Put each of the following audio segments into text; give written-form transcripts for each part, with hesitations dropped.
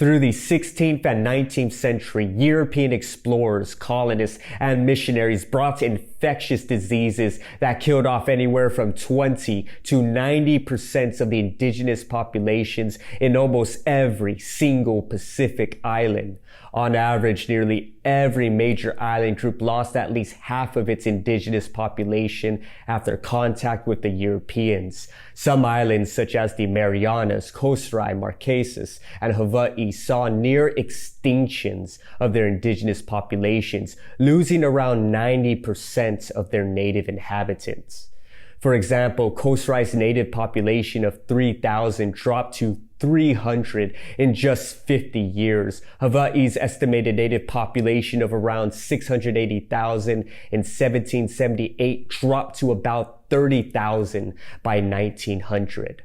Through the 16th and 19th century, European explorers, colonists, and missionaries brought infectious diseases that killed off anywhere from 20 to 90% of the indigenous populations in almost every single Pacific island. On average, nearly every major island group lost at least half of its indigenous population after contact with the Europeans. Some islands, such as the Marianas, Coastrai, Marquesas, and Hawaii, saw near extinctions of their indigenous populations, losing around 90% of their native inhabitants. For example, Coastrai's native population of 3,000 dropped to 300 in just 50 years. Hawaii's estimated native population of around 680,000 in 1778 dropped to about 30,000 by 1900.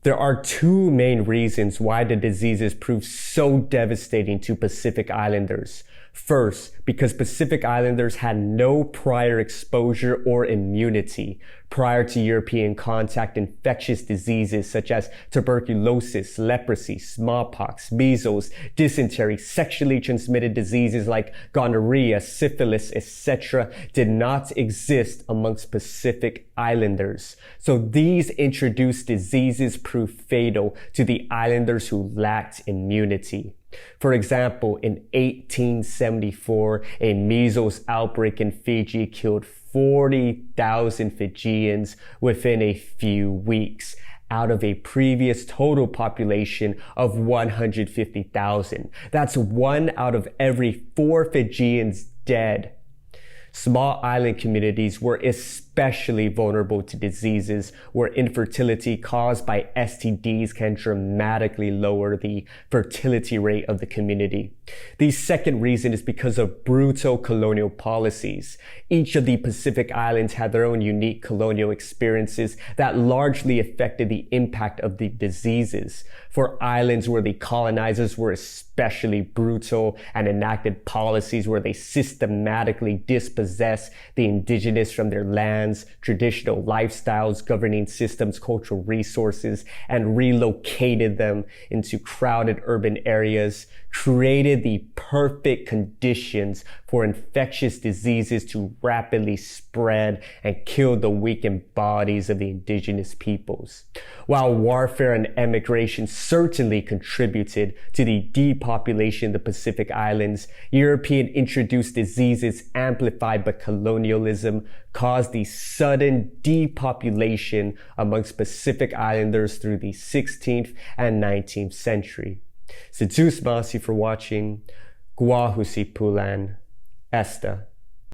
There are two main reasons why the diseases proved so devastating to Pacific Islanders. First, because Pacific Islanders had no prior exposure or immunity. Prior to European contact, infectious diseases such as tuberculosis, leprosy, smallpox, measles, dysentery, sexually transmitted diseases like gonorrhea, syphilis, etc. did not exist amongst Pacific Islanders. So these introduced diseases proved fatal to the islanders who lacked immunity. For example, in 1874, a measles outbreak in Fiji killed 40,000 Fijians within a few weeks, out of a previous total population of 150,000. That's 1 out of every 4 Fijians dead. Small island communities were especially vulnerable to diseases where infertility caused by STDs can dramatically lower the fertility rate of the community. The second reason is because of brutal colonial policies. Each of the Pacific Islands had their own unique colonial experiences that largely affected the impact of the diseases. For islands where the colonizers were especially brutal and enacted policies where they systematically dispossessed the indigenous from their lands, traditional lifestyles, governing systems, cultural resources, and relocated them into crowded urban areas, created the perfect conditions for infectious diseases to rapidly spread and kill the weakened bodies of the indigenous peoples. While warfare and emigration certainly contributed to the depopulation of the Pacific Islands, European introduced diseases amplified by colonialism caused the sudden depopulation amongst Pacific Islanders through the 16th and 19th century. Situs Masi for watching. Guahusi Pulan. Esta.